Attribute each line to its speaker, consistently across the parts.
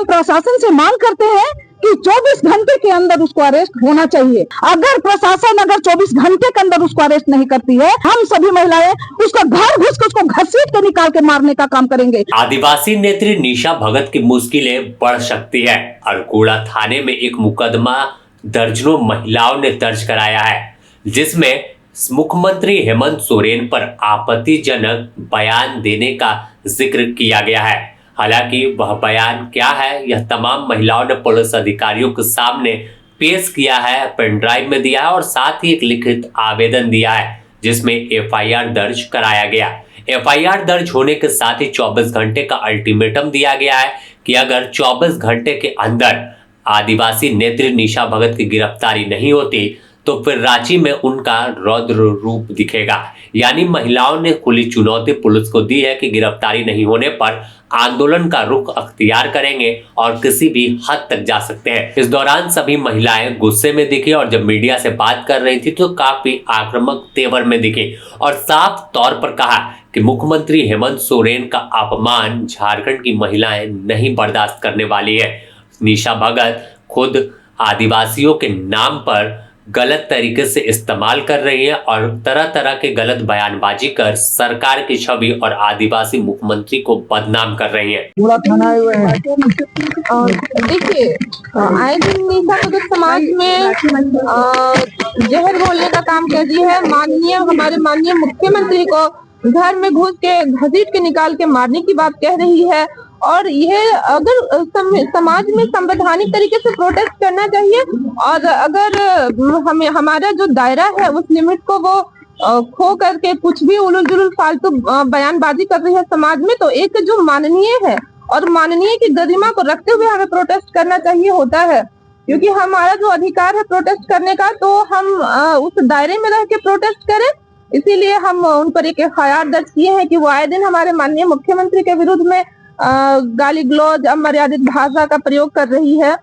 Speaker 1: प्रशासन से मांग करते हैं कि 24 घंटे के अंदर उसको अरेस्ट होना चाहिए। अगर प्रशासन 24 घंटे के अंदर उसको अरेस्ट नहीं करती है, हम सभी महिलाएं उसका घर घुस के उसको घसीट के निकाल के मारने का काम करेंगे।
Speaker 2: आदिवासी नेत्री निशा भगत की मुश्किलें बढ़ सकती है। अरकुड़ा थाने में एक मुकदमा दर्जनों महिलाओं ने दर्ज कराया है, जिसमें मुख्यमंत्री हेमंत सोरेन पर आपत्तिजनक बयान देने का जिक्र किया गया है। हालांकि वह बयान क्या है, यह तमाम महिलाओं ने पुलिस अधिकारियों के सामने पेश किया है, पेन ड्राइव में दिया है और साथ ही एक लिखित आवेदन दिया है, जिसमें एफआईआर दर्ज कराया गया। एफआईआर दर्ज होने के साथ ही 24 घंटे का अल्टीमेटम दिया गया है कि अगर 24 घंटे के अंदर आदिवासी नेत्री निशा भगत की गिरफ्तारी नहीं होती तो फिर रांची में उनका रौद्र रूप दिखेगा। यानी महिलाओं ने खुली चुनौती पुलिस को दी है कि गिरफ्तारी नहीं होने पर आंदोलन का रुख अख्तियार करेंगे और किसी भी हद तक जा सकते हैं। इस दौरान सभी महिलाएं गुस्से में दिखी और जब मीडिया से बात कर रही थी तो काफी आक्रामक तेवर में दिखी और साफ तौर पर कहा कि मुख्यमंत्री हेमंत सोरेन का अपमान झारखंड की महिलाएं नहीं बर्दाश्त करने वाली है। निशा भगत खुद आदिवासियों के नाम पर गलत तरीके से इस्तेमाल कर रही है और तरह तरह के गलत बयानबाजी कर सरकार की छवि और आदिवासी मुख्यमंत्री को बदनाम कर रही है।
Speaker 3: पूरा थाना आए हुए हैं।
Speaker 4: देखिए, आए दिन निशा भगत समाज में जहर बोलने का काम कर रही है। हमारे माननीय मुख्यमंत्री को घर में घुस के घसीट के निकाल के मारने की बात कह रही है। और यह अगर समाज में संवैधानिक तरीके से प्रोटेस्ट करना चाहिए और अगर हमें हमारा जो दायरा है उस लिमिट को वो खो करके कुछ भी उलूल जुलूल फालतू बयानबाजी कर रही है समाज में, तो एक जो माननीय है और माननीय की गरिमा को रखते हुए हमें प्रोटेस्ट करना चाहिए होता है, क्योंकि हमारा जो अधिकार है प्रोटेस्ट करने का, तो हम उस दायरे में रह के प्रोटेस्ट करें। इसीलिए हम उन पर एक एफआईआर दर्ज किए हैं कि वो आए दिन हमारे माननीय मुख्यमंत्री के विरुद्ध में गाली गलौज अमर्यादित भाषा का प्रयोग कर रही है।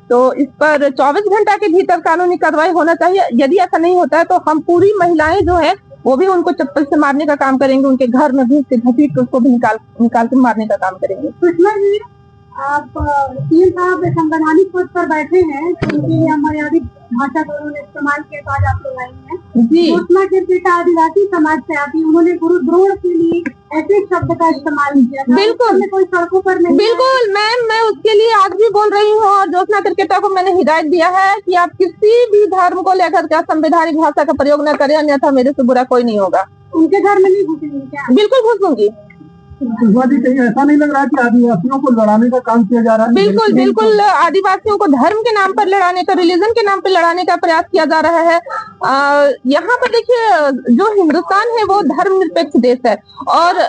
Speaker 4: तो इस पर 24 घंटा के भीतर कानूनी कार्रवाई होना चाहिए। यदि ऐसा नहीं होता है तो हम पूरी महिलाएं जो है वो भी उनको चप्पल से मारने का काम करेंगे, उनके घर में घुस के घसीट के उसको भी निकाल के मारने का काम करेंगे।
Speaker 5: सुषमा जी, आप सीएम साहब संवैधानिक पद पर बैठे हैं, तो उनके लिए अमर्यादित भाषा का उन्होंने इस्तेमाल किया, आज आप लोग आई हैं। सुषमा के पिता आदिवासी समाज से आती, उन्होंने गुरु द्रोण के लिए ऐसे शब्द का इस्तेमाल किया था।
Speaker 4: बिल्कुल,
Speaker 5: कोई सड़कों पर नहीं।
Speaker 4: बिल्कुल मैम, मैं उसके लिए आज भी बोल रही हूँ और ज्योत्सना क्रिकेटर को मैंने हिदायत दिया है कि आप किसी भी धर्म को लेकर के संवैधानिक भाषा का प्रयोग न करें, अन्यथा मेरे से बुरा कोई नहीं होगा।
Speaker 5: उनके घर में नहीं घुसेंगे क्या?
Speaker 4: बिल्कुल घुसूंगी।
Speaker 3: कहीं ऐसा नहीं लग रहा है कि आदिवासियों को लड़ाने का काम किया जा रहा है?
Speaker 4: बिल्कुल बिल्कुल, आदिवासियों को धर्म के नाम पर लड़ाने का, रिलीजन के नाम पर लड़ाने का प्रयास किया जा रहा है। यहाँ पर देखिए, जो हिंदुस्तान है वो धर्मनिरपेक्ष देश है और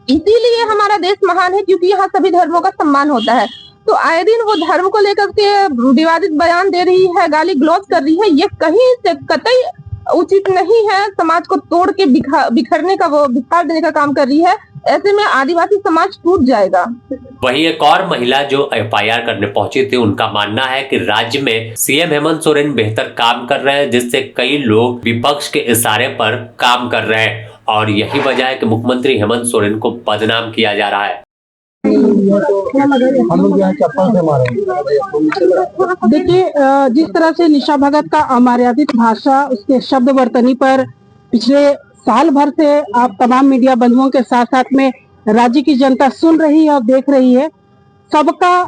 Speaker 4: इसीलिए हमारा देश महान है, क्योंकि यहाँ सभी धर्मों का सम्मान होता है। तो आए दिन वो धर्म को लेकर के विवादित बयान दे रही है, गाली गलौज कर रही है, ये कहीं से कतई उचित नहीं है। समाज को तोड़ के बिखरने का, वो बिखार देने का काम कर रही है। ऐसे में आदिवासी समाज टूट जाएगा।
Speaker 2: वहीं एक और महिला जो एफआईआर करने पहुंची थी, उनका मानना है कि राज्य में सीएम हेमंत सोरेन बेहतर काम कर रहे हैं, जिससे कई लोग विपक्ष के इशारे पर काम कर रहे हैं और यही वजह है कि मुख्यमंत्री हेमंत सोरेन को बदनाम किया जा रहा है।
Speaker 3: हम लोग यहाँ चप्पल से मारे।
Speaker 1: देखिए, जिस तरह से निशा भगत का अमर्यादित भाषा, उसके शब्द वर्तनी पर पिछले साल भर से आप तमाम मीडिया बंधुओं के साथ साथ में राज्य की जनता सुन रही है और देख रही है। सबका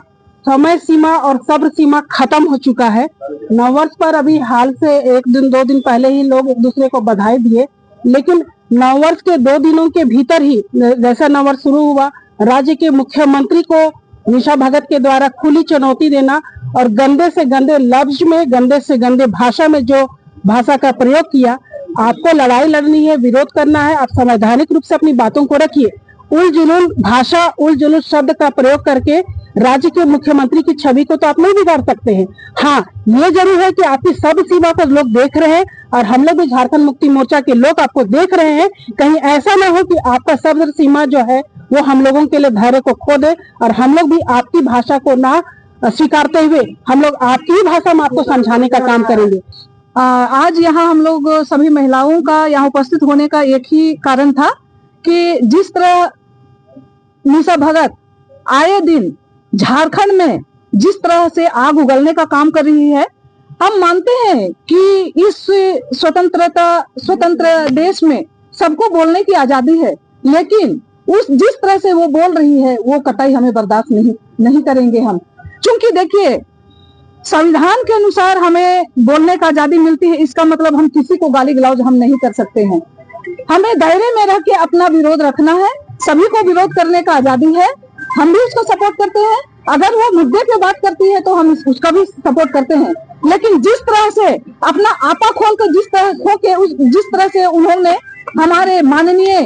Speaker 1: समय सीमा और सब्र सीमा खत्म हो चुका है। नववर्ष पर अभी हाल से 1-2 दिन पहले ही लोग एक दूसरे को बधाई दिए, लेकिन नववर्ष के 2 दिनों के भीतर ही जैसा नववर्ष शुरू हुआ, राज्य के मुख्यमंत्री को निशा भगत के द्वारा खुली चुनौती देना और गंदे से गंदे लफ्ज में, गंदे से गंदे भाषा में जो भाषा का प्रयोग किया। आपको लड़ाई लड़नी है, विरोध करना है, आप संवैधानिक रूप से अपनी बातों को रखिए। उल जुलूल भाषा, उल जुलूल शब्द का प्रयोग करके राज्य के मुख्यमंत्री की छवि को तो आप नहीं बिगाड़ सकते हैं। हाँ, ये जरूर है कि आपकी सब सीमा पर लोग देख रहे हैं और हम लोग भी झारखंड मुक्ति मोर्चा के लोग आपको देख रहे हैं। कहीं ऐसा ना हो कि आपका सब सीमा जो है वो हम लोगों के लिए धैर्य को खो दे और हम लोग भी आपकी भाषा को ना स्वीकारते हुए हम लोग आपकी ही भाषा में आपको समझाने का काम करेंगे। आज यहाँ हम लोग सभी महिलाओं का यहाँ उपस्थित होने का एक ही कारण था कि जिस तरह निशा भगत आए दिन झारखंड में जिस तरह से आग उगलने का काम कर रही है, हम मानते हैं कि इस स्वतंत्र देश में सबको बोलने की आजादी है, लेकिन जिस तरह से वो बोल रही है वो कतई हमें बर्दाश्त नहीं करेंगे हम। क्योंकि देखिए, संविधान के अनुसार हमें बोलने का आजादी मिलती है, इसका मतलब हम किसी को गाली गलौज हम नहीं कर सकते हैं। हमें दायरे में रह के अपना विरोध रखना है, सभी को विरोध करने का आजादी है, हम भी उसको सपोर्ट करते हैं। अगर वो मुद्दे पे बात करती है तो हम उसका भी सपोर्ट करते हैं, लेकिन जिस तरह से अपना आपा खोल के जिस तरह से उन्होंने हमारे माननीय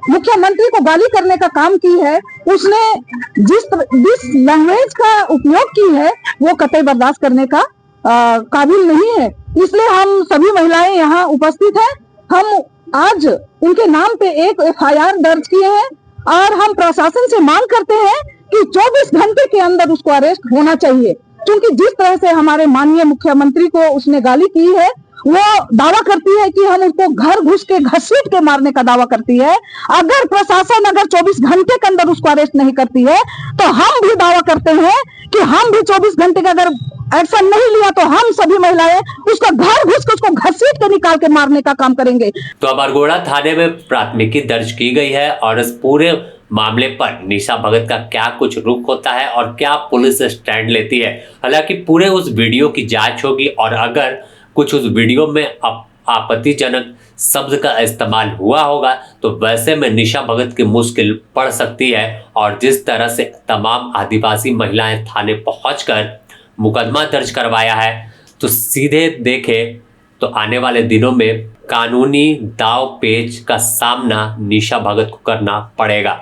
Speaker 1: मुख्यमंत्री को गाली करने का काम की है, उसने जिस लैंग्वेज का उपयोग की है वो कतई बर्दाश्त करने का काबिल नहीं है। इसलिए हम सभी महिलाएं यहाँ उपस्थित हैं। हम आज उनके नाम पे एक FIR दर्ज किए हैं और हम प्रशासन से मांग करते हैं कि 24 घंटे के अंदर उसको अरेस्ट होना चाहिए, क्योंकि जिस तरह से हमारे माननीय मुख्यमंत्री को उसने गाली की है, वो दावा करती है कि हम उसको घर घुस के घसीट के मारने का दावा करती है। अगर प्रशासन 24 घंटे के अंदर उसको अरेस्ट नहीं करती है तो हम भी दावा करते हैं कि हम भी 24 घंटे का अगर एक्शन नहीं लिया तो हम सभी महिलाएं उसको घर घुस के उसको घसीट के निकाल के मारने का काम करेंगे।
Speaker 2: तो अमरगोड़ा थाने में प्राथमिकी दर्ज की गई है और इस पूरे मामले पर निशा भगत का क्या कुछ रुख होता है और क्या पुलिस स्टैंड लेती है। हालांकि पूरे उस वीडियो की जांच होगी और अगर कुछ उस वीडियो में आपत्तिजनक शब्द का इस्तेमाल हुआ होगा तो वैसे में निशा भगत की मुश्किल पड़ सकती है। और जिस तरह से तमाम आदिवासी महिलाएं थाने पहुंचकर मुकदमा दर्ज करवाया है, तो सीधे देखें तो आने वाले दिनों में कानूनी दाव पेच का सामना निशा भगत को करना पड़ेगा।